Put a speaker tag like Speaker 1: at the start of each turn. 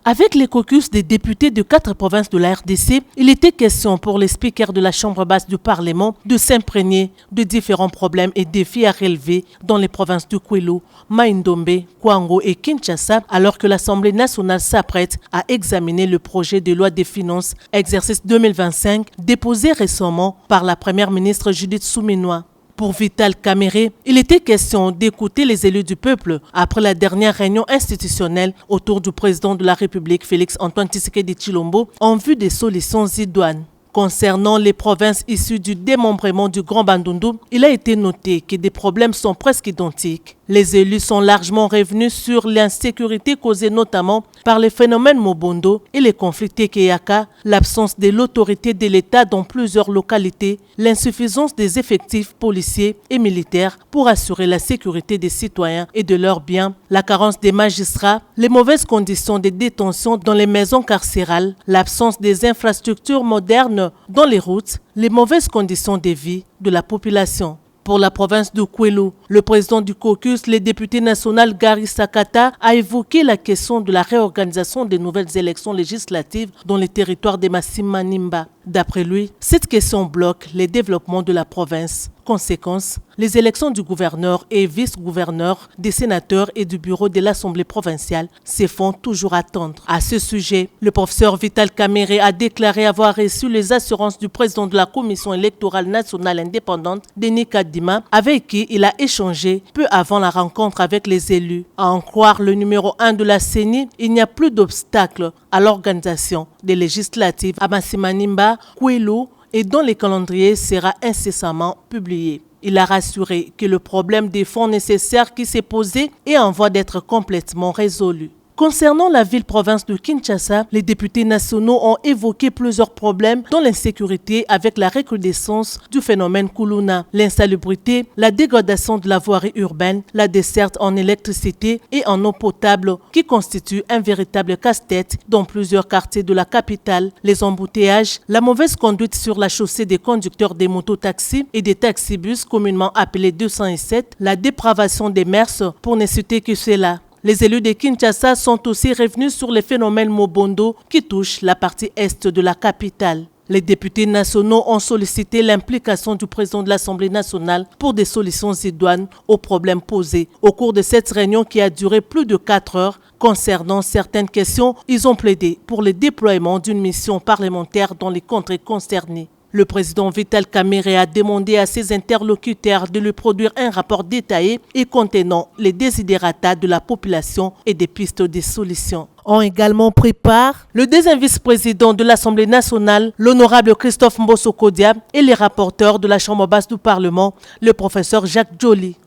Speaker 1: Avec les caucus des députés de 4 provinces de la RDC, il était question pour les speakers de la Chambre basse du Parlement de s'imprégner de différents problèmes et défis à relever dans les provinces de Kwilu, Mai-Ndombe, Kwango et Kinshasa, alors que l'Assemblée nationale s'apprête à examiner le projet de loi des finances exercice 2025 déposé récemment par la première ministre Judith Suminwa. Pour Vital Kamerhe, il était question d'écouter les élus du peuple après la dernière réunion institutionnelle autour du président de la République, Félix-Antoine Tshisekedi Tshilombo, en vue des solutions idoines. Concernant les provinces issues du démembrement du Grand Bandundu, il a été noté que des problèmes sont presque identiques. Les élus sont largement revenus sur l'insécurité causée notamment par les phénomènes Mobondo et les conflits Tekeyaka, l'absence de l'autorité de l'État dans plusieurs localités, l'insuffisance des effectifs policiers et militaires pour assurer la sécurité des citoyens et de leurs biens, la carence des magistrats, les mauvaises conditions de détention dans les maisons carcérales, l'absence des infrastructures modernes dans les routes, les mauvaises conditions de vie de la population. Pour la province de Kwilu, le président du caucus, le député national Gary Sakata, a évoqué la question de la réorganisation des nouvelles élections législatives dans les territoires de Massi-Manimba. D'après lui, cette question bloque les développements de la province. Conséquence, les élections du gouverneur et vice-gouverneur, des sénateurs et du bureau de l'Assemblée provinciale se font toujours attendre. À ce sujet, le professeur Vital Kamerhe a déclaré avoir reçu les assurances du président de la Commission électorale nationale indépendante, Denis Kadima, avec qui il a échangé peu avant la rencontre avec les élus. À en croire le numéro 1 de la CENI, il n'y a plus d'obstacle à l'organisation des législatives à Massi-Manimba, Kwilu, et dont le calendrier sera incessamment publié. Il a rassuré que le problème des fonds nécessaires qui s'est posé est en voie d'être complètement résolu. Concernant la ville-province de Kinshasa, les députés nationaux ont évoqué plusieurs problèmes dont l'insécurité avec la recrudescence du phénomène Kuluna, l'insalubrité, la dégradation de la voirie urbaine, la desserte en électricité et en eau potable qui constitue un véritable casse-tête dans plusieurs quartiers de la capitale, les embouteillages, la mauvaise conduite sur la chaussée des conducteurs des mototaxis et des taxibus communément appelés 207, la dépravation des mœurs pour ne citer que cela. Les élus de Kinshasa sont aussi revenus sur les phénomènes Mobondo qui touchent la partie est de la capitale. Les députés nationaux ont sollicité l'implication du président de l'Assemblée nationale pour des solutions idoines aux problèmes posés. Au cours de cette réunion qui a duré plus de 4 heures, concernant certaines questions, ils ont plaidé pour le déploiement d'une mission parlementaire dans les contrées concernées. Le président Vital Kamerhe a demandé à ses interlocuteurs de lui produire un rapport détaillé et contenant les desiderata de la population et des pistes de solutions. Ont également pris part le deuxième vice-président de l'Assemblée nationale, l'honorable Christophe Mbosso Kodia, et les rapporteurs de la Chambre basse du Parlement, le professeur Jacques Joly.